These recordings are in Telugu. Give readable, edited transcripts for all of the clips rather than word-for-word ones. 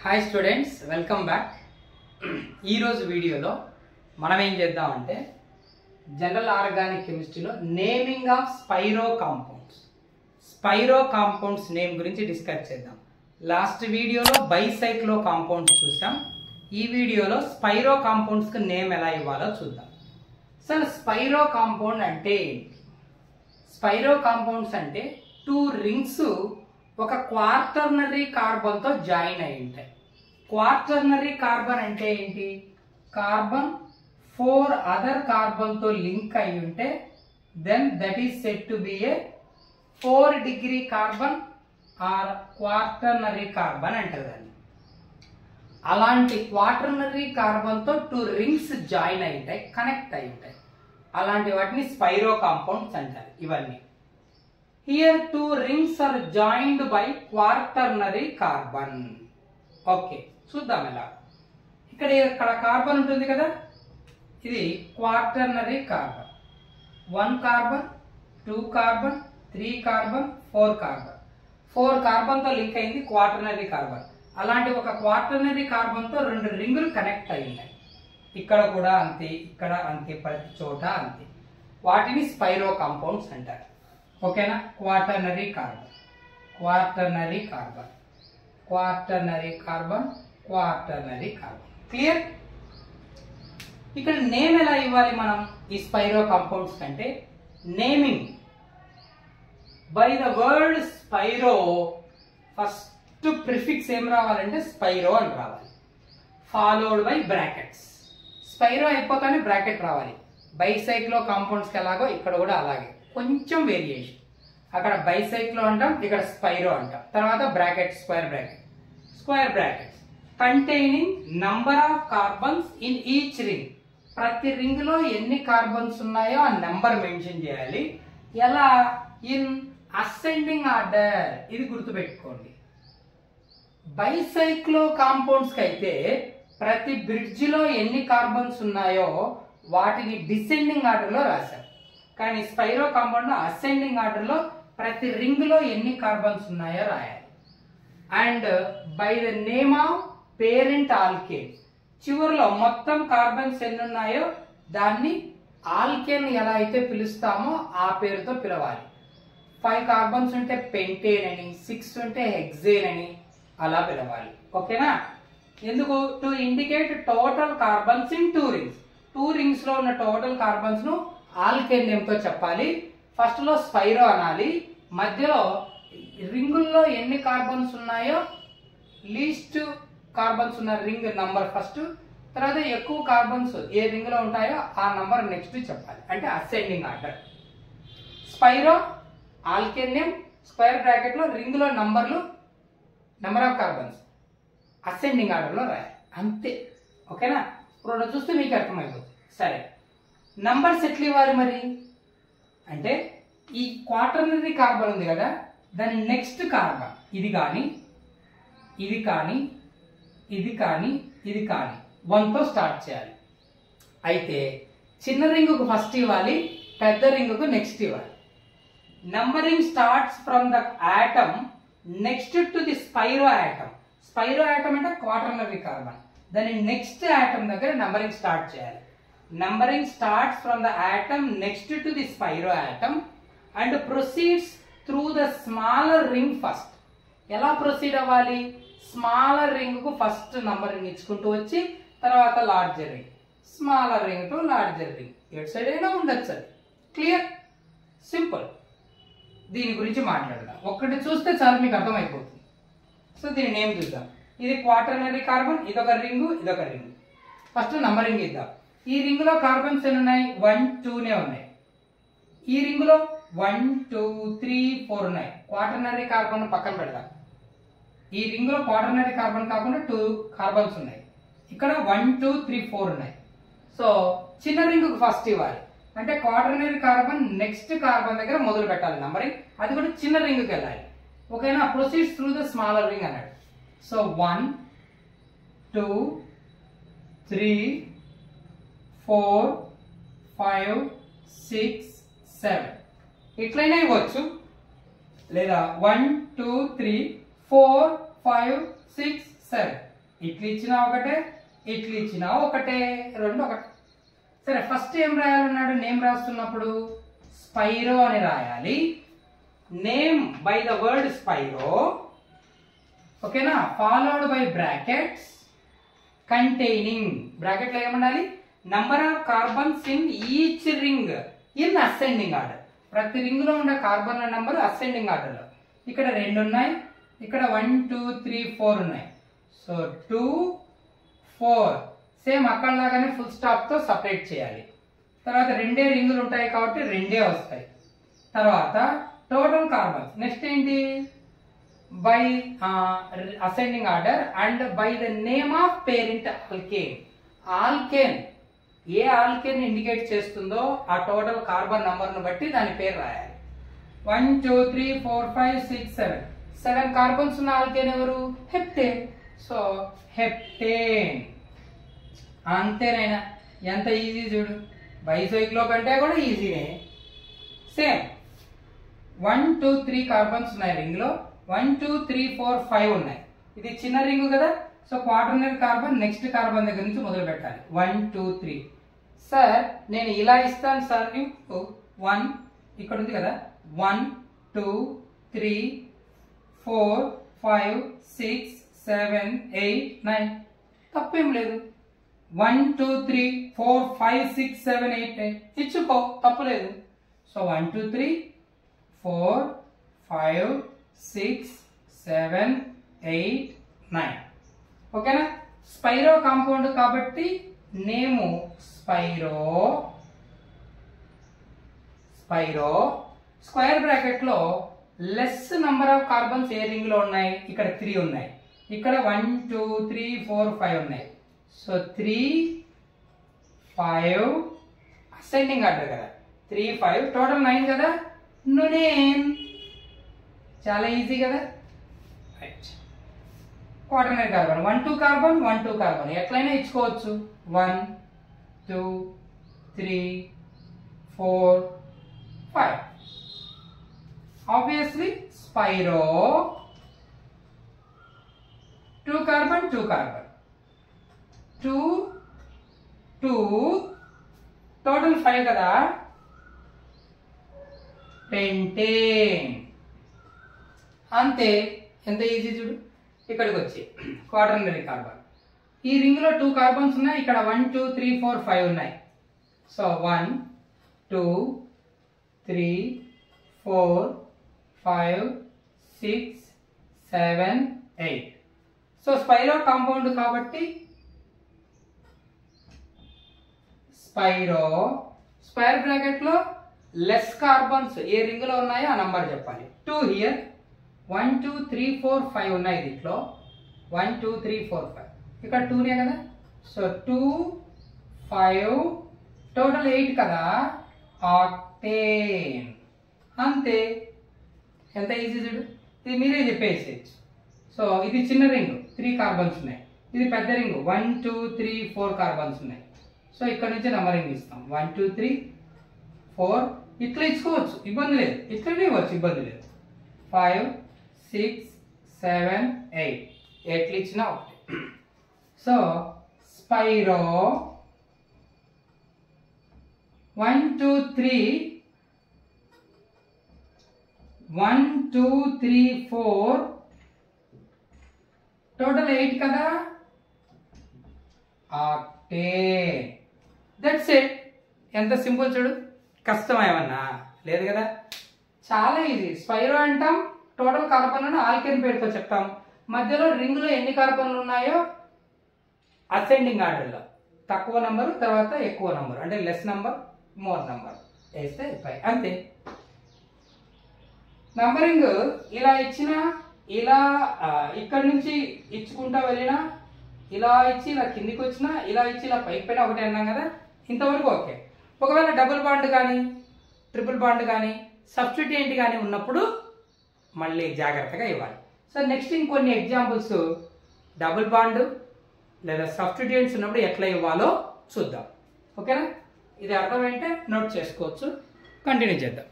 Hi students, welcome back. ఈరోజు వీడియోలో మనం ఏం చేద్దామంటే జనరల్ ఆర్గానిక్ కెమిస్ట్రీలో నేమింగ్ ఆఫ్ స్పైరో కాంపౌండ్స్ నేమ్ గురించి డిస్కస్ చేద్దాం. లాస్ట్ వీడియోలో బైసైక్లో కాంపౌండ్స్ చూసాం. ఈ వీడియోలో స్పైరో కాంపౌండ్స్కి నేమ్ ఎలా ఇవ్వాలో చూద్దాం. సార్, స్పైరో కాంపౌండ్ అంటే ఏంటి? స్పైరో కాంపౌండ్స్ అంటే టూ రింగ్స్ ఒక క్వార్టర్నరీ కార్బన్తో జాయిన్ అయి ఉంటాయి. క్వార్టర్నరీ కార్బన్ అంటే ఏంటి? కార్బన్ 4 అదర్ కార్బన్తో లింక్ అయి ఉంటే then that is said to be a 4 degree carbon or quaternary carbon అంటారు దాన్ని. అలాంటి క్వార్టర్నరీ కార్బన్తో 2 రింగ్స్ జాయిన్ అయి ఉంటాయి, కనెక్ట్ అయి ఉంటాయి. అలాంటి వాటిని స్పైరో కాంపౌండ్స్ అంటారు. ఇవన్నీ here 2 rings are joined by quaternary carbon. Okay, చూద్దాం ఎలా. ఇక్కడ కార్బన్ ఉంటుంది కదా, ఇది quaternary carbon. 1 carbon, 2 carbon, 3 carbon, 4 carbon. 4 కార్బన్తో లింక్ అయింది క్వార్టర్నరీ కార్బన్. అలాంటి ఒక క్వార్టర్నరీ కార్బన్తో 2 రింగులు కనెక్ట్ అయి ఉన్నాయి. ఇక్కడ కూడా అంతే, ఇక్కడ అంతే, ప్రతి చోట అంతే. వాటిని స్పైరో కాంపౌండ్స్ అంటారు. ఓకేనా? Quaternary carbon, quaternary carbon, quaternary carbon, quaternary carbon. Clear? ఇక్కడ నేమ్ ఎలా ఇవ్వాలి మనం ఈ స్పైరో కాంపౌండ్స్ కంటే? Naming by the word స్పైరో. First prefix ఏం రావాలంటే స్పైరో అని రావాలి, ఫాలోడ్ బై బ్రాకెట్స్. స్పైరో అయిపోతానే బ్రాకెట్ రావాలి. బైసైక్లో కాంపౌండ్స్కి ఎలాగో ఇక్కడ కూడా అలాగే, కొంచెం వేరియేషన్. అక్కడ బైసైక్లో అంటాం, ఇక్కడ స్పైరో అంటాం. తర్వాత bracket, square brackets containing number of carbons in each ring. ప్రతి రింగ్ లో ఎన్ని కార్బన్స్ ఉన్నాయో ఆ నెంబర్ మెన్షన్ చేయాలి. ఎలా? In ascending order. ఇది గుర్తుపెట్టుకోండి. బైసైక్లో కాంపౌండ్స్ కి అయితే ప్రతి బ్రిడ్జ్ లో ఎన్ని కార్బన్స్ ఉన్నాయో వాటిని డిసెండింగ్ ఆర్డర్ లో రాశారు. కానీ స్పైరో కాంపౌండ్ అసెండింగ్ ఆర్డర్ లో ప్రతి రింగ్ లో ఎన్ని కార్బన్స్ ఉన్నాయో రాయాలి. And by the name of parent alkane. చివరిలో మొత్తం కార్బన్స్ ఎన్ని ఉన్నాయో దాన్ని ఆల్కేన్ ఎలా అయితే పిలుస్తామో ఆ పేరుతో పిలవాలి. 5 కార్బన్స్ ఉంటే పెంటేన్ అని, 6 ఉంటే హెక్సేన్ అని అలా పిలవాలి. ఓకేనా? ఎందుకు? To indicate total carbons in 2 rings. 2 rings లో ఉన్న టోటల్ కార్బన్స్ ను ఆల్కేన్ నేమ్ తో చెప్పాలి. ఫస్ట్ లో స్పైరో అనాలి. మధ్యలో రింగుల్లో ఎన్ని కార్బన్స్ ఉన్నాయో లీస్ట్ కార్బన్స్ ఉన్న రింగ్ నంబర్ ఫస్ట్, తర్వాత ఎక్కువ కార్బన్స్ ఏ రింగ్ లో ఉంటాయో ఆ నంబర్ నెక్స్ట్ చెప్పాలి. అంటే ascending order. స్పైరో alkane name, square bracket లో రింగ్ లో number of carbons ascending order లో రాయాలి. అంతే. ఓకేనా? ఇప్పుడు చూస్తే మీకు అర్థమైపోతుంది. సరే, నంబర్స్ ఎట్లా ఇవ్వాలి మరి అంటే, ఈ క్వార్టర్నరీ కార్బన్ ఉంది కదా, దాని నెక్స్ట్ కార్బన్ ఇది కానీ, ఇది కానీ, ఇది కానీ, ఇది కానీ 1తో స్టార్ట్ చేయాలి. అయితే చిన్న రింగుకు ఫస్ట్ ఇవ్వాలి, పెద్ద రింగుకు నెక్స్ట్ ఇవ్వాలి. Numbering starts from the atom next to the స్పైరో atom. స్పైరో atom అంటే క్వార్టర్నరీ కార్బన్. దాని నెక్స్ట్ ఆటమ్ దగ్గర నంబరింగ్ స్టార్ట్ చేయాలి. Numbering starts from the atom next to the spiro atom and proceeds through the smaller ring first. ఎలా ప్రొసీడ్ అవ్వాలి? స్మాలర్ రింగ్ కు ఫస్ట్ నంబరింగ్ ఇచ్చుకుంటూ వచ్చి తర్వాత larger ring, smaller ring to larger ring. ఎటు సైడ్ అయినా ఉండొచ్చు. అది క్లియర్? సింపుల్. దీని గురించి మాట్లాడదాం. ఒక్కటి చూస్తే చాలు, మీకు అర్థమైపోతుంది. సో దీని నేమ్ చూద్దాం. ఇది క్వార్టర్నరీ కార్బన్, ఇదొక రింగు, ఇదొక రింగు. ఫస్ట్ నంబరింగ్ ఇద్దాం. ఈ రింగ్ లో కార్బన్స్ ఎన్ని ఉన్నాయి? 1, 2నే ఉన్నాయి. ఈ రింగ్ లో 1, 2, 3, 4 ఉన్నాయి. క్వార్టర్నరీ కార్బన్ పక్కన పెడదాం. ఈ రింగ్ లో క్వార్టర్నరీ కార్బన్ కాకుండా 2 కార్బన్స్ ఉన్నాయి. ఇక్కడ 1, 2, 3, 4 ఉన్నాయి. సో చిన్న రింగ్ ఫస్ట్ ఇవ్వాలి. అంటే క్వార్టర్నరీ కార్బన్ నెక్స్ట్ కార్బన్ దగ్గర మొదలు పెట్టాలి నంబరింగ్. అది కూడా చిన్న రింగ్ కి వెళ్ళాలి. ఓకేనా? Proceeds through the smaller ring అన్నాడు. సో 1, 2, 3, 4, 5, 6, 7 ఇట్లయినా ఇవ్వచ్చు. లేదా 1, 2, 3, 4, 5, 6, 7 ఇట్లా ఇచ్చినా ఒకటే, ఇట్లా ఇచ్చినా ఒకటే, రెండు ఒకటే. సరే ఫస్ట్ ఏం రాయాలన్నాడు? నేమ్ రాస్తున్నప్పుడు స్పైరో అని రాయాలి. నేమ్ బై ద వర్డ్ స్పైరో, ఓకేనా, ఫాలోడ్ బై బ్రాకెట్స్ కంటైనింగ్, బ్రాకెట్లో ఏమనాలి? Number of carbons in each ring in ascending order. ప్రతి రింగ్ లో ఉండే కార్బన్ల నంబర్ అసెండింగ్ ఆర్డర్ లో. ఇక్కడ 2 ఉన్నాయి, ఇక్కడ 1 2 3 4 ఉన్నాయి. సో 2 4 సేమ్ అక్కడ లాగానే ఫుల్ స్టాప్ తో సపరేట్ చేయాలి. తర్వాత 2 రింగులు ఉంటాయి కాబట్టి 2 వస్తాయి. తర్వాత టోటల్ కార్బన్స్ నెక్స్ట్ ఏంటి? By ascending order and by the name of parent alkane. Alkane A alkane indicate చేస్తుందో ఆ టోటల్ కార్బన్ నంబర్ ను బట్టి దాని పేరు రాయాలి. 1 2 3 4 5 6 7 7 కార్బన్స్ ఉన్న ఆల్కేన్ ఎవరు? హెప్టేన్. So heptane. అంతేనైనా, ఎంత ఈజీ చూడు. బైసైక్లో కంటే కూడా ఈజీనే. సేమ్ 1 2 3 కార్బన్స్ ఉన్నాయి రింగ్ లో. 1 2 3 4 5 ఉన్నాయి. ఇది చిన్న రింగ్ కదా, so quaternary carbon next carbon దగ్గర నుంచి మొదలు పెట్టాలి. 1 2 3. సార్ నేను ఇలా ఇస్తాను సార్. 1 ఇక్కడ ఉంది కదా, 1 2 3 4 5 6 7 8 9. తప్పేం లేదు. 1 2 3 4 5 6 7 8 9 ఇచ్చుకో, తప్పులేదు. సో 1 2 3 4 5 6 7 8 9. ఓకేనా? స్పైరో కాంపౌండ్ కాబట్టి నేము స్పైరో. స్పైరో స్క్వేర్ బ్రాకెట్ లో less number of carbons A ring లో ఉన్నాయి? ఇక్కడ 3 ఉన్నాయి. ఇక్కడ 1 2 3 4 5 ఉన్నాయి. సో 3 5 అసెండింగ్ ఆర్డర్ కదా, 3 5 టోటల్ 9 కదా. నేమ్ చాలా ఈజీ కదా. Right. Quaternary carbon 1 2 carbon 1 2 carbon ఎట్లయినా ఇచ్చుకోవచ్చు. 1 2 3 4 5. ఆబ్వియస్లీ స్పైరో 2 కార్బన్ 2 కార్బన్ 2 2 టోటల్ 5 కదా. పెంటేన్. అంతే, ఎంత ఈజీ చూడు. ఇక్కడికి వచ్చి క్వాటర్నరీ కార్బన్. ఈ రింగ్ లో 2 కార్బన్స్ ఉన్నాయి. ఇక్కడ 1 2 3 4 5 ఉన్నాయి. సో 1 2 3 4 5 6 7 8. సో స్పైరో కాంపౌండ్ కాబట్టి స్పైరో స్క్వేర్ బ్రాకెట్ లో లెస్ కార్బన్స్ ఏ రింగ్ లో ఉన్నాయో ఆ నంబర్ చెప్పాలి. 2 హియర్ 1 2 3 4 5 ఉన్నాయి దీంట్లో. 1 2 3 4 5 ఇక్కడ 2నే కదా. సో 2 5 టోటల్ 8 కదా. ఆక్టేన్. అంతే, ఎంత ఈజీ చూడు. ఇది మీరే చెప్పేసేయచ్చు. సో ఇది చిన్న రింగ్ 3 కార్బన్స్ ఉన్నాయి. ఇది పెద్ద రింగ్ 1 2 3 4 కార్బన్స్ ఉన్నాయి. సో ఇక్కడ నుంచి నంబరింగ్ ఇస్తాం. 1 2 3 4 ఇట్లా ఇచ్చుకోవచ్చు, ఇబ్బంది లేదు. ఇట్లనే ఇవ్వచ్చు, ఇబ్బంది లేదు. 5 6 7 8 ఎట్లా ఇచ్చినా ఒకటి. సో స్పైరో 1 2 3 1 2 3 4 టోటల్ 8 కదా. ఆక్టేన్. That's it. ఎంత సింపుల్ చూడు. కష్టం ఏమన్నా లేదు కదా, చాలా ఈజీ. స్పైరో అంటాం, టోటల్ కార్బన్లను ఆల్కేన్ పేరుతో చెప్తాం. మధ్యలో రింగ్ లో ఎన్ని కార్బన్లు ఉన్నాయో అసెండింగ్ ఆర్డర్ లో తక్కువ నంబర్ తర్వాత ఎక్కువ నంబర్, అంటే లెస్ నంబర్ మోర్ నంబర్ వేస్తే 5. అంతే. నంబరింగ్ ఇలా ఇచ్చినా, ఇలా ఇక్కడ నుంచి ఇచ్చుకుంటా వెళ్ళినా, ఇలా ఇచ్చి ఇలా కిందికి వచ్చినా, ఇలా ఇచ్చి ఇలా పైకి పైన ఒకటే అన్నాం కదా. ఇంతవరకు ఓకే. ఒకవేళ డబుల్ బాండ్ కానీ ట్రిపుల్ బాండ్ కానీ సబ్స్టిట్యూయెంట్ కానీ ఉన్నప్పుడు మళ్ళీ జాగ్రత్తగా ఇవ్వాలి. సో నెక్స్ట్ ఇంకొన్ని ఎగ్జాంపుల్స్ డబుల్ బాండ్ లేదా సబ్స్టిట్యూయెంట్స్ ఉన్నప్పుడు ఎట్లా ఇవ్వాలో చూద్దాం. ఓకేనా? ఇది అర్థమైతే నోట్ చేసుకోవచ్చు. కంటిన్యూ చేద్దాం.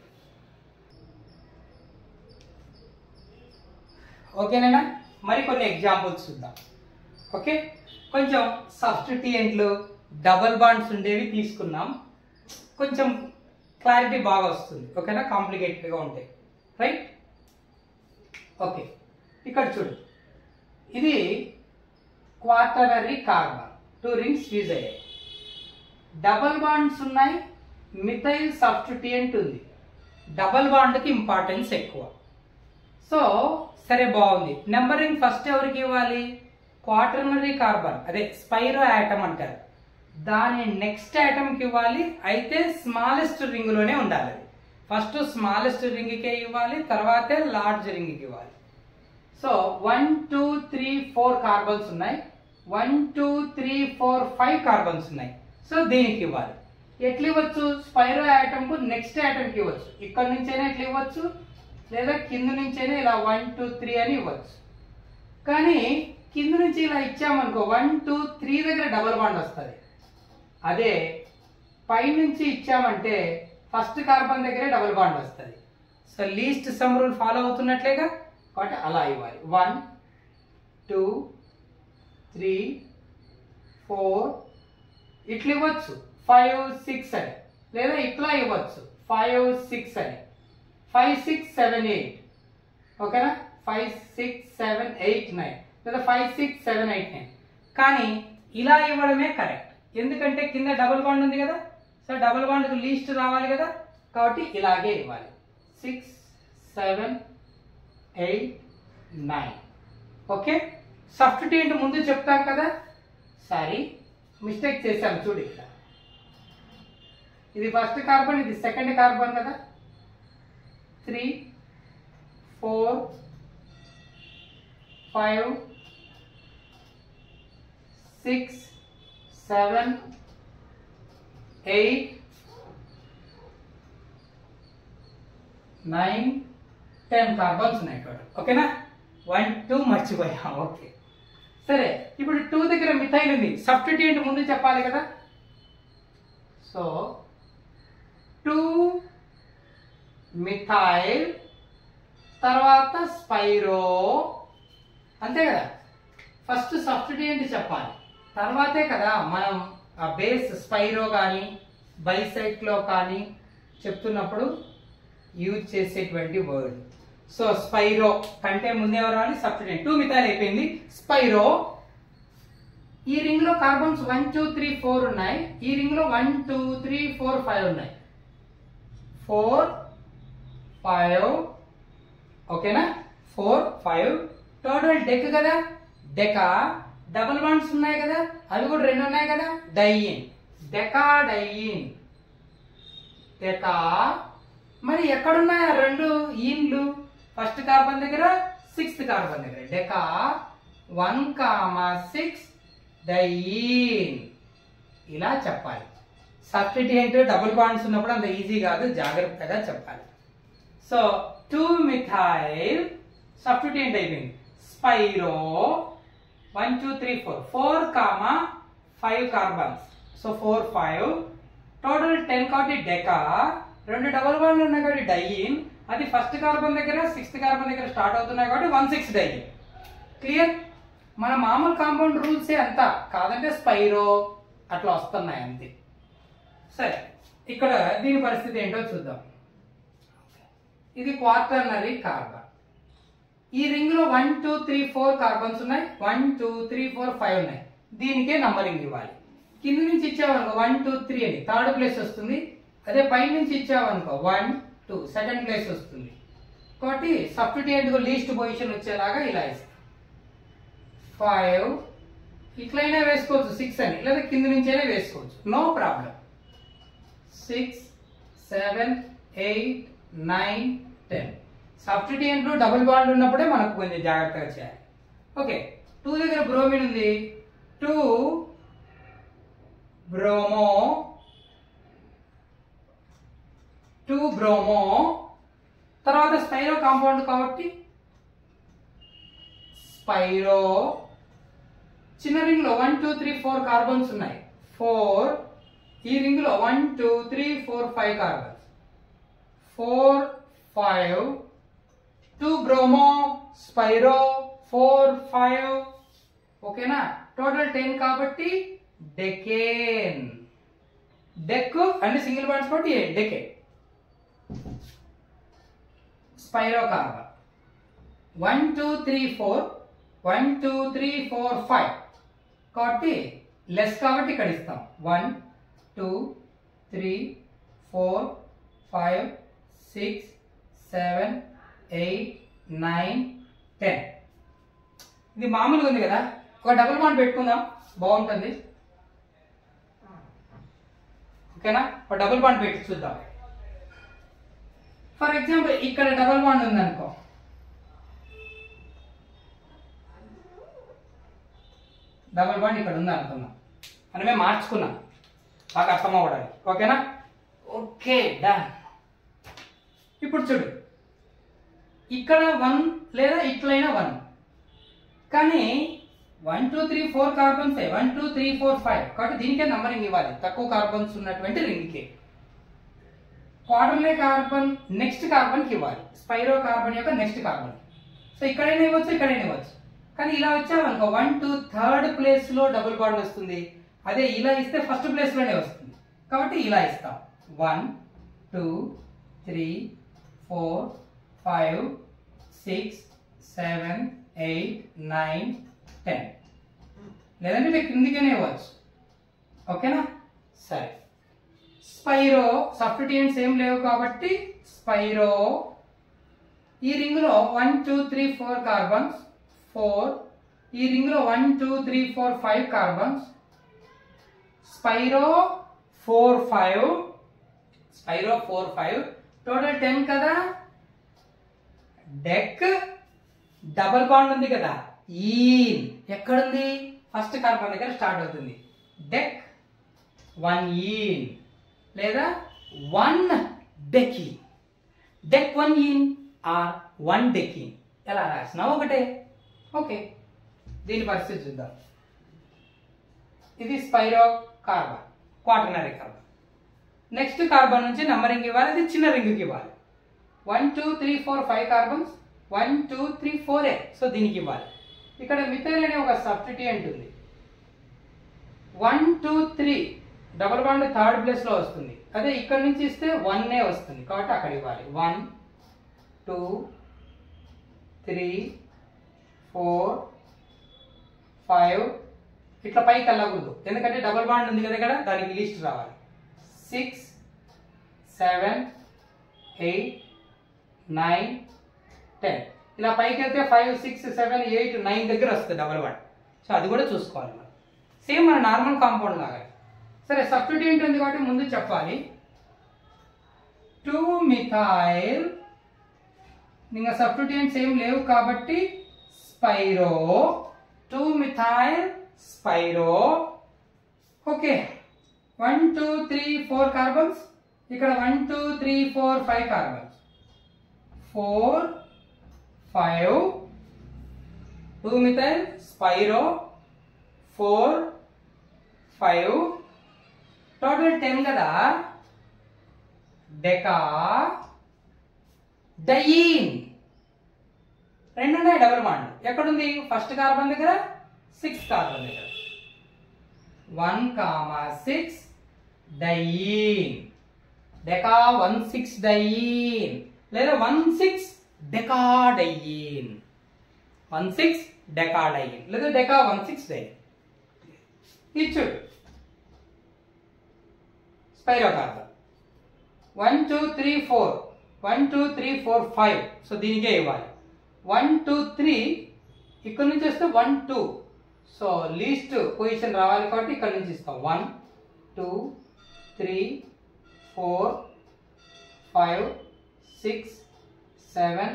ఓకేనా? మరి కొన్ని ఎగ్జాంపుల్స్ చూద్దాం. ఓకే, కొంచెం సబ్స్టిట్యూయెంట్లు డబల్ బాండ్స్ ఉండేవి తీసుకున్నాం, కొంచెం క్లారిటీ బాగా వస్తుంది. ఓకేనా, కాంప్లికేటెడ్గా ఉంటాయి. Right, okay. ఇక్కడ చూడు, ఇది క్వాటర్నరీ కార్బన్, 2 రింగ్స్ యూజ్ అయ్యాయి, డబల్ బాండ్స్ ఉన్నాయి, మిథైల్ సబ్స్టిట్యూయెంట్ ఉంది. డబల్ బాండ్కి ఇంపార్టెన్స్ ఎక్కువ. సో సరే, బాగుంది. నెంబరింగ్ ఫస్ట్ ఎవరికి ఇవ్వాలి? క్వాటర్నరీ కార్బన్, అదే స్పైరో ఆటమ్ అంటారు, దాని నెక్స్ట్ ఆటమ్కి ఇవ్వాలి. అయితే స్మాలెస్ట్ రింగ్లోనే ఉండాలి. ఫస్ట్ స్మాలెస్ట్ రింగ్కే ఇవ్వాలి, తర్వాతే లార్జ్ రింగ్కి ఇవ్వాలి. సో 1 2 3 4 కార్బన్స్ ఉన్నాయి, 1 2 3 4 5 కార్బన్స్ ఉన్నాయి. సో దీనికి ఇవ్వాలి. ఎట్లా ఇవ్వచ్చు? స్పైరో ఆటమ్కు నెక్స్ట్ ఆటమ్కి ఇవ్వచ్చు. ఇక్కడ నుంచైనా ఎట్లా ఇవ్వచ్చు, లేదా కింద నుంచైనా ఇలా 1 2 3 అని ఇవ్వచ్చు. కానీ కింద నుంచి ఇలా ఇచ్చామనుకో 1 2 3 దగ్గర డబల్ బాండ్ వస్తుంది. అదే పై నుంచి ఇచ్చామంటే ఫస్ట్ కార్బన్ దగ్గరే డబుల్ బాండ్ వస్తుంది. So least sum rule follow అవుతున్నట్లేగా, కాబట్టి అలా ఇవ్వాలి. 1 2 3 4 ఇట్లా ఇవ్వచ్చు, 5 6 అని, లేదా ఇట్లా ఇవ్వచ్చు 5 6 అని, 5 6 7 8. ఓకేనా, 5 6 7 8 9, లేదా 5 6 7 8 9. కానీ ఇలా ఇవ్వడమే కరెక్ట్, ఎందుకంటే కింద డబుల్ బాండ్ ఉంది కదా. సో డబుల్ బాండ్కి లీస్ట్ రావాలి కదా, కాబట్టి ఇలాగే ఇవ్వాలి. 6 7 8 9. ఓకే, సబ్స్టిట్యూయెంట్ ముందు చెప్తాం కదా. సారీ, మిస్టేక్ చేశాం. చూడు, ఇక్కడ ఇది ఫస్ట్ కార్బన్, ఇది సెకండ్ కార్బన్ కదా. 3 4 5 6 7 8 9 10 కార్బన్స్ ఉన్నాయి టోటల్. ఓకేనా, 1 2 మర్చిపోయాం. ఓకే, సరే. ఇప్పుడు 2 దగ్గర మిథైల్ ఉంది, సబ్స్టిట్యూయెంట్ ముందు చెప్పాలి కదా. సో 2 మిథైల్, తర్వాత స్పైరో, అంతే కదా. ఫస్ట్ సబ్స్టిట్యూయెంట్ చెప్పాలి, తర్వాతే కదా మనం ఆ బేస్ స్పైరో కానీ బైసైక్లో కానీ చెప్తున్నప్పుడు యూజ్ చేసేటువంటి వర్డ్. సో స్పైరో కంటే ముందే ఎవరు రావాలి? సబ్స్టిట్యూయెంట్. 2 మిథైల్ అయిపోయింది, స్పైరో. ఈ రింగ్ లో కార్బన్స్ 1 2 3 4 ఉన్నాయి, ఈ రింగ్ లో 1 2 3 4 5 ఉన్నాయి. 4 5, ఓకేనా, 4 5 టోటల్ డెక్ కదా. డెకా డబుల్ బాండ్స్ ఉన్నాయి కదా, అవి కూడా 2 ఉన్నాయి కదా. డైయిన్, డెకా డైయిన్, డెకా. మరి ఎక్కడున్నాయి ఆ 2 ఈన్లు? ఫస్ట్ కార్బన్ దగ్గర, 6th కార్బన్ దగ్గర. డెకా 1,6 డైయిన్, ఇలా చెప్పాలి. సబ్స్టిట్యూయెంట్ డబుల్ బాండ్స్ ఉన్నప్పుడు అంత ఈజీ కాదు, జాగ్రత్తగా చెప్పాలి. సో 2 మిథైల్ సబ్స్టిట్యూయెంట్ అయిపోయింది. స్పైరో 1 2 3 4 5 కార్బన్స్. సో 4 5 టోటల్ 10 కాబట్టి డెకా. 2 డబుల్ బాండ్లు ఉన్నాయి కాబట్టి డైయిన్. అది ఫస్ట్ కార్బన్ దగ్గర, 6th కార్బన్ దగ్గర స్టార్ట్ అవుతున్నాయి కాబట్టి 1,6 డైయిన్. క్లియర్? మన మామూలు కాంపౌండ్ రూల్సే అంతా, కాదంటే స్పైరో అట్లా వస్తున్నాయి అంతే. సరే, ఇక్కడ దీని పరిస్థితి ఏంటో చూద్దాం. ఇది క్వాటర్నరీ కార్బన్. ఈ రింగ్ లో 1 2 3 4 కార్బన్స్ ఉన్నాయి, 1 2 3 4 5 ఉన్నాయి. దీనికే నంబరింగ్ ఇవ్వాలి. కింద నుంచి ఇచ్చావనుకో 1 2 3 అని థర్డ్ ప్లేస్ వస్తుంది. అదే పై నుంచి ఇచ్చావనుకో 1 2 సెకండ్ ప్లేస్ వస్తుంది. కాబట్టి సబ్స్టిట్యూయెంట్ లీస్ట్ పొజిషన్ వచ్చేలాగా ఇలా ఇస్తాం. 5 ఇట్లయినా వేసుకోవచ్చు 6 అని, లేదా కింద నుంచైనా వేసుకోవచ్చు, నో ప్రాబ్లం. 6 7 8 9 10. సబ్స్టిట్యూయెంట్ లో డబుల్ బాండ్ ఉన్నప్పుడే మనకు కొంచెం జాగ్రత్తగా చేయాలి. ఓకే, 2 దగ్గర బ్రోమిన్ ఉంది, 2 బ్రోమో, 2 బ్రోమో. తర్వాత స్పైరో కాంపౌండ్ కాబట్టి స్పైరో. చిన్న రింగ్ లో 1 2 3 4 కార్బన్స్ ఉన్నాయి, 4. ఈ రింగ్ లో 1 2 3 4 5 కార్బన్స్, 4 5. 2 బ్రోమో, స్పైరో, 4 5. ఓకేనా. టోటల్ 10 కాబట్టి డెకేన్. డెక్ అంటే సింగిల్ బాండ్స్ కాబట్టి డెకేన్. స్పైరో కార్బన్ 1 2 3 4 1 2 3 4 5 కాబట్టి లెస్ కాబట్టి ఇక్కడ ఇస్తాం 1 2 3 4 5 6 7 8 9 10. ఇది మామూలుగా ఉంది కదా, ఒక డబుల్ బాండ్ పెట్టుకుందాం బాగుంటుంది. ఓకేనా, ఒక డబుల్ బాండ్ పెట్టి చూద్దాం. ఫర్ ఎగ్జాంపుల్ ఇక్కడ డబుల్ బాండ్ ఉంది అనుకో, డబుల్ బాండ్ ఇక్కడ ఉంది అనుకుందాం, మనమే మార్చుకున్నాం బాగా అర్థం అవ్వడానికి. ఓకేనా, ఓకే డన్. ఇప్పుడు చూడు, ఇక్కడ 1 లేదా ఇట్లయినా 1, కానీ 1 2 3 4 కార్బన్స్ 1 2 3 4 5 కాబట్టి దీనికే నంబరింగ్ ఇవ్వాలి, తక్కువ కార్బన్స్ ఉన్నటువంటి రింగ్కి. క్వార్టర్లీ కార్బన్ నెక్స్ట్ కార్బన్కి ఇవ్వాలి, స్పైరో కార్బన్ యొక్క నెక్స్ట్ కార్బన్. సో ఇక్కడైనా ఇవ్వచ్చు, ఇక్కడైనా ఇవ్వచ్చు. కానీ ఇలా వచ్చామనుకో 1 2 థర్డ్ ప్లేస్ లో డబుల్ బాండ్ వస్తుంది. అదే ఇలా ఇస్తే ఫస్ట్ ప్లేస్ లోనే వస్తుంది, కాబట్టి ఇలా ఇస్తాం 1 2 3 4 5 6 7 8 9 10. లేదంటే కిందికనే ఇవ్వచ్చు. ఓకేనా, సరే. స్పైరో సబ్స్టిట్యూయెంట్స్ ఏం లేవు కాబట్టి స్పైరో ఈ రింగ్ లో 1 2 3 4 కార్బన్స్ 4, ఈ రింగ్ లో 1 2 3 4 5 కార్బన్స్. స్పైరో 4 5, స్పైరో 4 5 టోటల్ 10 కదా. డెక్ డబల్ బాండ్ ఉంది కదా, ఈన్ ఎక్కడుంది, ఫస్ట్ కార్బన్ దగ్గర స్టార్ట్ అవుతుంది. డెక్ 1 ఈన్ లేదా 1 డెకీన్. డెక్ 1 ఈన్ ఆర్ 1 డెకీన్ ఎలా రాసినా ఒకటే. ఓకే, దీని పరిస్థితి చూద్దాం. ఇది స్పైరో carbon, quaternary carbon. Next carbon నుంచి నంబరింగ్ ఇవ్వాలి, అది చిన్న రింగ్కి ఇవ్వాలి. 1 2 3 4 5 కార్బన్స్ 1 2 3 4 సో దీనికి ఇవ్వాలి. ఇక్కడ మిథైల్ అనే ఒక సబ్స్టిట్యూయెంట్ ఉంది. 1 2 3 డబుల్ బాండ్ థర్డ్ ప్లేస్ లో వస్తుంది. అదే ఇక్కడ నుంచి ఇస్తే 1 వస్తుంది కాబట్టి అక్కడ ఇవ్వాలి. 1 2 3 4 5 ఇట్లా పైకి వెళ్ళకూడదు, ఎందుకంటే డబుల్ బాండ్ ఉంది కదా ఇక్కడ, దానికి లిస్ట్ రావాలి. 6 7 8 9 10 ఇలా పైకి వెళ్తే 5 6 7 8 9 దగ్గర వస్తుంది డబుల్ బాండ్. సో అది కూడా చూసుకోవాలి మనం, సేమ్ మన నార్మల్ కాంపౌండ్ లాగా. సరే, సబ్స్టిట్యూయెంట్ ఉంది కాబట్టి ముందు చెప్పాలి. 2 మిథైల్, ఇంకా సబ్స్టిట్యూయెంట్స్ ఏం లేవు కాబట్టి స్పైరో 2 మిథైల్ స్పైరో. ఓకే, 1 2 3 4 కార్బన్స్, ఇక్కడ 1 2 3 4 5 కార్బన్స్ 4 5 2 మిథైల్ స్పైరో 4 5 టోటల్ 10 కదా. డెకా డయీన్ రెండు ఉన్నాయి డబుల్ బాండ్. ఎక్కడుంది, ఫస్ట్ కార్బన్ దగ్గర 6 కార్బన్ దగ్గర 1 6 డయీన్. డెకా 1 6 డయీన్ లేదా 1 6 డెకాడయీన్. 1 6 డెకాడయీన్ లేదా డెకా 1 6 డయీన్. ఇచ్చు స్పైరో కార్బన్ 1 2 3 4 1 2 3 4 5 సో దీనికే ఇవ్వాలి. 1 2 3 ఇక్కడ నుంచి వస్తే 1 2 సో లీస్ట్ పొజిషన్ రావాలి కాబట్టి ఇక్కడ నుంచి ఇస్తాం. 1 2 3 4 5 6 7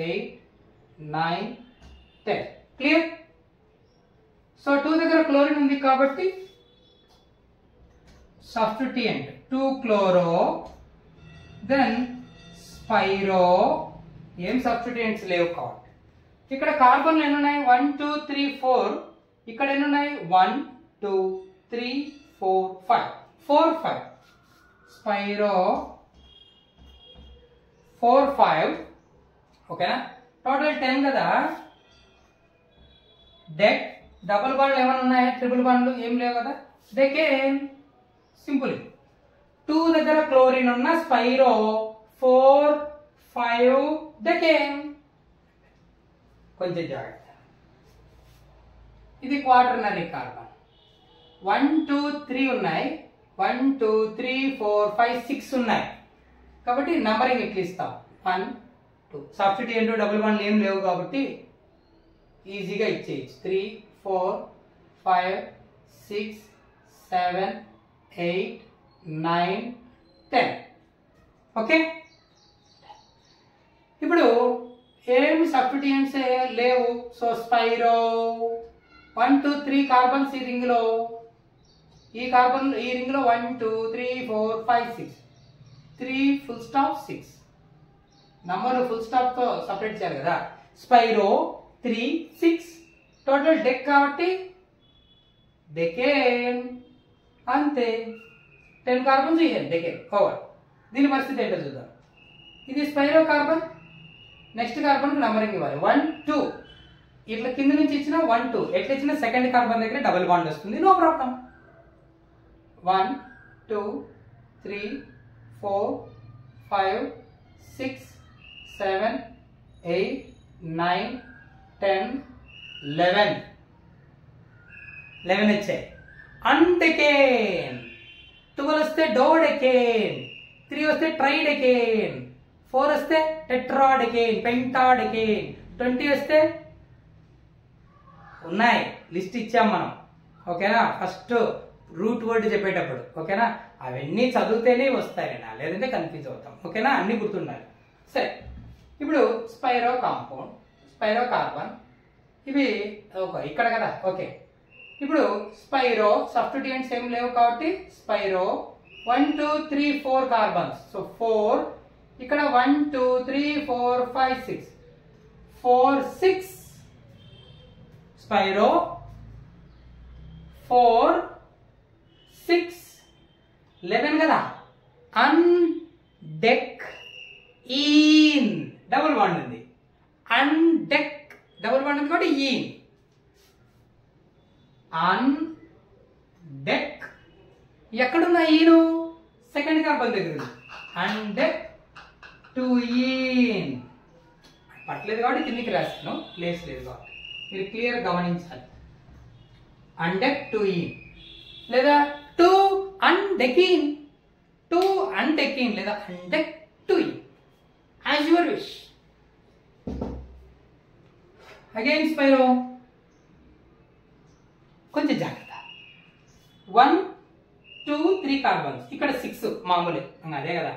8 9 10 క్లియర్. సో 2 దగ్గర క్లోరిన్ ఉంది కాబట్టి సబ్స్టిట్యూయెంట్ 2 క్లోరో దెన్ స్పైరో. ఏం సబ్స్టిట్యూయెంట్స్ లేవు కాబట్టి ఇక్కడ కార్బన్లు ఎన్ని ఉన్నాయి, 1 2 3 4. ఇక్కడ ఎన్ని ఉన్నాయి, 1 2 3 4 5 4 5 స్పైరో 4 5. ఓకేనా, టోటల్ 10 కదా. డెక్ డబుల్ బాండ్లు ఏమైనా ఉన్నాయా? ట్రిపుల్ బాండ్లు ఏం లేవు కదా. They came simple. 2 దగ్గర క్లోరిన్ ఉన్న స్పైరో 4 5 దే కేమ్. కొంచెం జాగ్రత్త. ఇది క్వాటర్నరీ కార్బన్. 1 2 3 ఉన్నాయి. 1 2 3 4 5 6 ఉన్నాయి. కాబట్టి నంబరింగ్ ఇట్లా ఇస్తాం. 1 2 సబ్స్టిట్యూయెంట్ డబుల్ బాండ్లు ఏం లేవు కాబట్టి ఈజీగా ఇచ్చేయచ్చు. 3 4 5 6 7 8 9 10. ఓకే. ఇప్పుడు ఏం సబ్స్టిట్యూయెంట్స్ లేవు. సో స్పైరో 1 2 3 కార్బన్స్ ఈ రింగ్ లో, ఈ కార్బన్ ఈ రింగ్ లో 1 2 3 4 5 6 3 full stop 6 number full stop తో సపరేట్ చేయాలి కదా. స్పైరో 3 6 టోటల్ డెక్ కాబట్టి డెకేన్ అంతే. 10 కార్బన్స్ ఇయ్యండి డెకేన్ ఓవర్. దీని పరిస్థితి ఏంటో చూద్దాం. ఇది స్పైరో కార్బన్. నెక్స్ట్ కార్బన్ నంబరింగ్ ఇవ్వాలి. 1 2 ఇట్లా కింద నుంచి ఇచ్చిన 1 2 ఎట్లా ఇచ్చిన సెకండ్ కార్బన్ దగ్గర డబుల్ బాండ్ వస్తుంది. No problem. 1 2 3 4 5 6 7 8 9 10 11 11 వచ్చాయి. అన్డెకేన్. 12 వస్తే డోడెకేన్. 3 వస్తే ట్రైడెకేన్. 4 వస్తే టెట్రాడెకేన్ పెంటాడెకేన్. 20 వస్తే ఉన్నాయి లిస్ట్ ఇచ్చాం మనం. ఓకేనా. ఫస్ట్ రూట్ వర్డ్ చెప్పేటప్పుడు ఓకేనా అవన్నీ చదివితేనే వస్తాయినా, లేదంటే కన్ఫ్యూజ్ అవుతాం. ఓకేనా. అన్ని గుర్తుండాలి. సరే, ఇప్పుడు స్పైరో కాంపౌండ్, స్పైరో కార్బన్ ఇవి ఓకే ఇక్కడ కదా. ఓకే, ఇప్పుడు స్పైరో సబ్స్టిట్యూయెంట్స్ ఏం లేవు కాబట్టి స్పైరో 1 2 3 4 కార్బన్స్. సో 4 ఇక్కడ 1 2 3 4 5 6 4 6 స్పైరో 4 6 11 కదా. అన్డెక్ ఈన్ డబుల్ బాండ్ ఉంది. అన్డెక్ డబుల్ బాండ్ ఉంది కాబట్టి ఈన్. అన్డెక్ ఎక్కడున్నా ఈను సెకండ్ కార్బన్ దగ్గర ఉంది. అన్డెక్ టు ఈన్ పట్టలేదు కాబట్టి కిందికి రాస్తాను, ప్లేస్ లేదు కాబట్టి మీరు క్లియర్ గమనించాలి. అన్డెక్ టు ఈన్ లేదా టు అన్డెకిన్, టు అన్డెకిన్ లేదా undec two ene as your wish. Again spiro కొంచెం జాగ్రత్త. 1 2 3 కార్బన్స్ ఇక్కడ 6 మామూలే అదే కదా.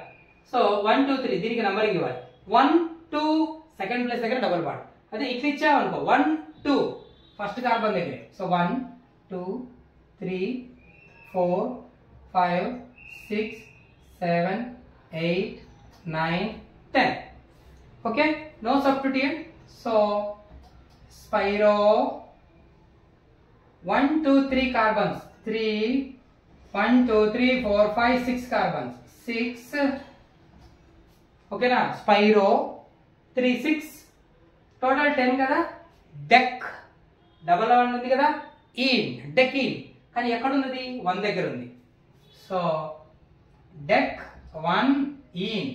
సో 1 2 3 దీనికి నంబరింగ్ ఇవ్వాలి. 1 2 సెకండ్ ప్లేస్ దగ్గర డబుల్ బాండ్. అదే ఇట్లా ఇచ్చామనుకో 1 2 ఫస్ట్ కార్బన్ దగ్గరే. So 1 2 3 4 5 6 7 8 9 10. Okay, no substituent. So spiro 1 2 3 carbons 3 1 2 3 4 5 6 carbons 6. ఓకేనా. స్పైరో 3 6 టోటల్ 10 కదా. డెక్ డబల్ బాండ్ ఉంది కదా. ఈన్ డెక్ ఈన్ కానీ ఎక్కడ ఉన్నది 1 దగ్గర ఉంది. సో డెక్ 1 ఈన్,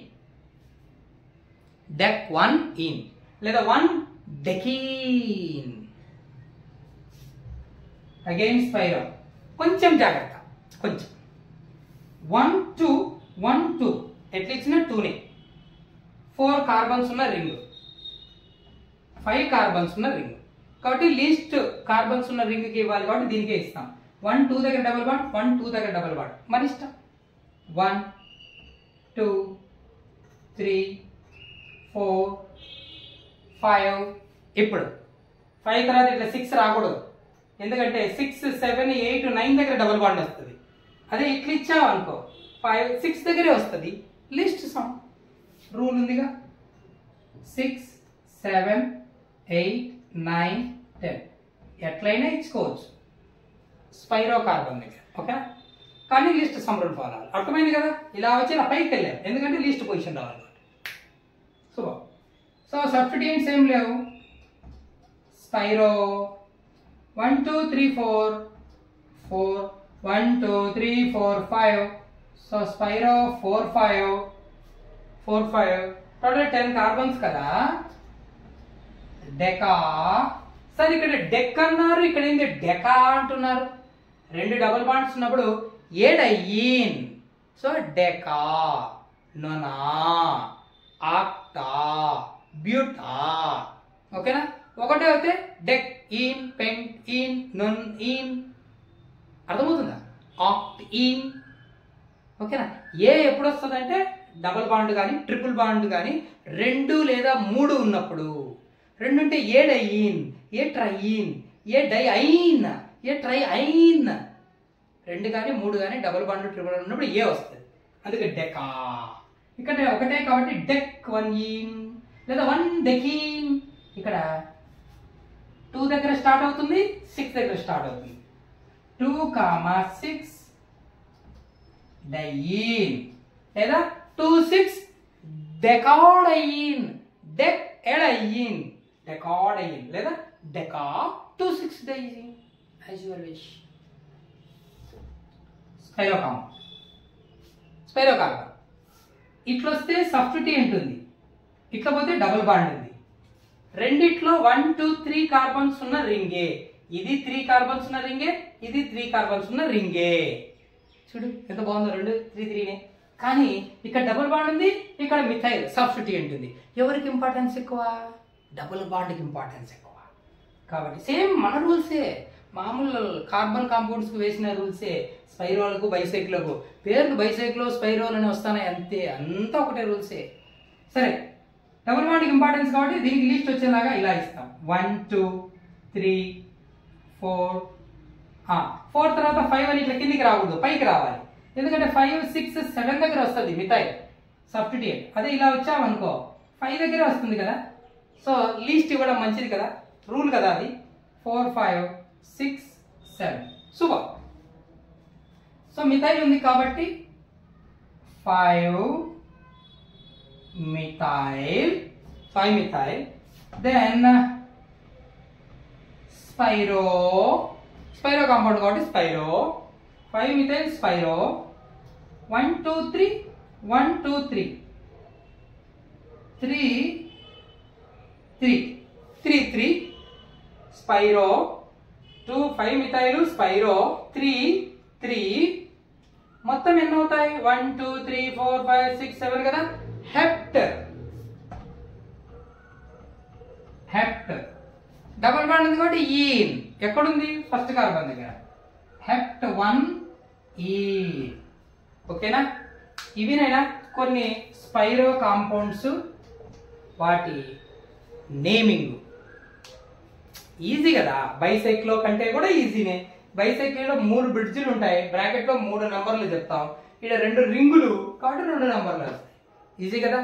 డెక్ 1 ఈన్ లేదా 1 డెకీన్. అగైన్ స్పైరో కొంచెం జాగ్రత్త, కొంచెం 1 2 1 2 ఎట్లా ఇచ్చిన 2నే. 4 కార్బన్స్ ఉన్న రింగ్, 5 కార్బన్స్ ఉన్న రింగ్ కాబట్టి లీస్ట్ కార్బన్స్ ఉన్న రింగ్ కి ఇవ్వాలి కాబట్టి దీనికే ఇస్తాం. 1 2 దగ్గర డబుల్ బాండ్, 1 2 దగ్గర డబుల్ బాండ్ మన ఇష్టం. 1 2 3 4 5. ఇప్పుడు 5 తర్వాత ఇట్లా 6 రాకూడదు, ఎందుకంటే 6 7 8 9 దగ్గర డబుల్ బాండ్ వస్తుంది. అదే ఇట్లా ఇచ్చావు అనుకో 5 6 దగ్గరే వస్తుంది. లిస్ట్ సమ్ రూల్ ఉందిగా. 6 7 8 9 10 ఎట్లయినా ఇచ్చుకోవచ్చు స్పైరో కార్బన్ దగ్గర. ఓకే, కానీ లిస్ట్ సమ్ రూల్ ఫాలో అవ్వాలి. అర్థమైంది కదా. ఇలా వచ్చి నా పైకి వెళ్ళాం ఎందుకంటే లిస్ట్ పొజిషన్ రావాలి. సో సబ్స్టిట్యూయెంట్స్ ఏం లేవు. స్పైరో 1 2 3 4 4 1 2 3 4 5. సో స్పైరో 4 5 4 5 టోటల్ 10 కార్బన్స్ కదా. డెకా సార్ ఇక్కడ డెక్ అన్నారు, ఇక్కడ ఏంటి డెకా అంటున్నారు. రెండు డబుల్ బాండ్స్ ఉన్నప్పుడు ఏడయ్యిన్. So డెకా, నొనా, octa, బ్యూటా. ఓకేనా? ఒకటే అయితే decyne, pentyne, nonyne. అర్థమవుతుందా? Octyne. ఓకేనా? ఏ ఎప్పుడు వస్తుంది అంటే డబుల్ బాండ్ కానీ ట్రిపుల్ బాండ్ కానీ 2 లేదా 3 ఉన్నప్పుడు. 2 ఉంటే a diene, a triene, a diyne, a triyne. 2 కానీ 3 కానీ డబుల్ బాండ్ ట్రిపుల్ బాండ్ ఉన్నప్పుడు ఏ వస్తుంది. అందుకే డెకా. ఇక్కడ ఒకటే కాబట్టి డెక్ 1 ఇన్ లేదా 1 డెకిన్. ఇక్కడ 2 దగ్గర స్టార్ట్ అవుతుంది, 6 దగ్గర స్టార్ట్ అవుతుంది. 2, 6 డైయిన్ లేదా 2 6 డెకాడయిన్. డెక్ ఎడయిన్, డెకాడయిన్ లేదా deca 2 6 diene. As your wish. Spiro carbon ఇట్లా వస్తే సబ్స్టిట్యూయెంట్ ఉంది, ఇట్లా పోతే డబుల్ బాండ్ ఉంది. రెండిట్లో 1 2 3 కార్బన్స్ ఉన్న రింగే. ఇది 3 కార్బన్స్ ఉన్న రింగే, ఇది 3 కార్బన్స్ ఉన్న రింగే. చూడు ఎంత బాగుందో, 2 3 3నే. కానీ ఇక్కడ డబుల్ బాండ్ ఉంది, ఇక్కడ మిథైల్ సబ్స్టిట్యూయెంట్ ఉంది. ఎవరికి ఇంపార్టెన్స్ ఎక్కువ? డబుల్ బాండ్కి ఇంపార్టెన్స్ ఎక్కువ. కాబట్టి సేమ్ మన రూల్సే, మామూలు కార్బన్ కాంపౌండ్స్కి వేసిన రూల్సే. స్పైరోలకు బైసైక్లకు పేర్లు బైసైక్లో స్పైరోల్ అని వస్తాయి అంతే, అంతా ఒకటే రూల్సే. సరే, డబుల్ బాండ్కి ఇంపార్టెన్స్ కాబట్టి దీనికి లిస్ట్ వచ్చేలాగా ఇలా ఇస్తాం. 1 2 3 4 4 తర్వాత 5 అని ఇట్లా కిందికి రాకూడదు, పైకి రావాలి. ఎందుకంటే 5 6 7 దగ్గర వస్తుంది మిథైల్ సబ్స్టిట్యూయెంట్. అదే ఇలా వచ్చామనుకో 5 దగ్గరే వస్తుంది కదా. సో లీస్ట్ ఇవ్వడం మంచిది కదా, రూల్ కదా అది. 4 5 6 7 సూపర్. సో మిథైల్ ఉంది కాబట్టి 5 మిథైల్, దెన్ స్పైరో కాంపౌండ్ కాబట్టి స్పైరో 5 మిథైల్ స్పైరో 1 2 3 1 2 3 3 3 3 3 స్పైరో 2 5 మిథైల్ స్పైరో 3 3 మొత్తం ఎన్ని అవుతాయి? 1 2 3 4 5 6 7 కదా. హెప్ట్ డబుల్ బాండ్ ఉంది కాబట్టి ఈన్. ఎక్కడుంది? ఫస్ట్ కార్బన్ దగ్గర. హెప్ట్ 1 ఈన్. ఓకేనా? ఇవినైనా కొన్ని స్పైరో కాంపౌండ్స్, వాటి నేమింగ్ ఈజీ కదా. బైసైక్లో కంటే కూడా ఈజీనే. బైసైక్లో 3 బ్రిడ్జిలు ఉంటాయి, బ్రాకెట్లో 3 నంబర్లు చెప్తాం. ఇక్కడ 2 రింగులు కాబట్టి 2 నంబర్లు వస్తాయి. ఈజీ కదా.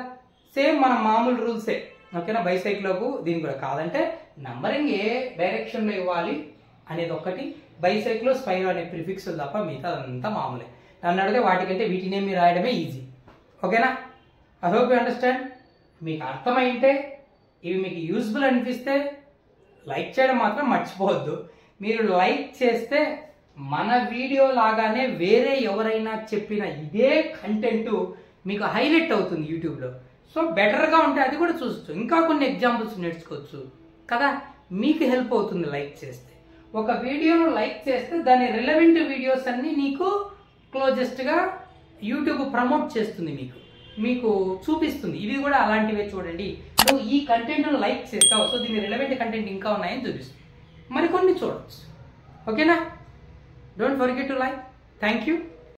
సేమ్ మన మామూలు రూల్సే. ఓకేనా? బైసైక్లోకు దీని కూడా కాదంటే నంబరింగ్ ఏ డైరెక్షన్లో ఇవ్వాలి అనేది ఒక్కటి. బైసైక్లో స్పైరో అనే ప్రిఫిక్స్ తప్ప మిగతా అంతా మామూలే. నన్ను అడిగితే వాటికంటే వీటినే మీరు రాయడమే ఈజీ. ఓకేనా? I hope you understand. మీకు అర్థమైంటే, ఇవి మీకు యూస్ఫుల్ అనిపిస్తే లైక్ చేయడం మాత్రం మర్చిపోవద్దు. మీరు లైక్ చేస్తే మన వీడియో లాగానే వేరే ఎవరైనా చెప్పిన ఇదే కంటెంట్ మీకు హైలైట్ అవుతుంది యూట్యూబ్లో. సో బెటర్గా ఉంటే అది కూడా చూస్తూ ఇంకా కొన్ని ఎగ్జాంపుల్స్ నేర్చుకోవచ్చు కదా. మీకు హెల్ప్ అవుతుంది లైక్ చేస్తే. ఒక వీడియోను లైక్ చేస్తే దాని రిలవెంట్ వీడియోస్ అన్నీ నీకు క్లోజెస్ట్గా యూట్యూబ్ ప్రమోట్ చేస్తుంది, మీకు చూపిస్తుంది. ఇవి కూడా అలాంటివే చూడండి, నువ్వు ఈ కంటెంట్ను లైక్ చేస్తావు, సో దీని రిలవెంట్ కంటెంట్ ఇంకా ఉన్నాయని చూపిస్తుంది. మరికొన్ని చూడవచ్చు. ఓకేనా? Don't forget to like. Thank you.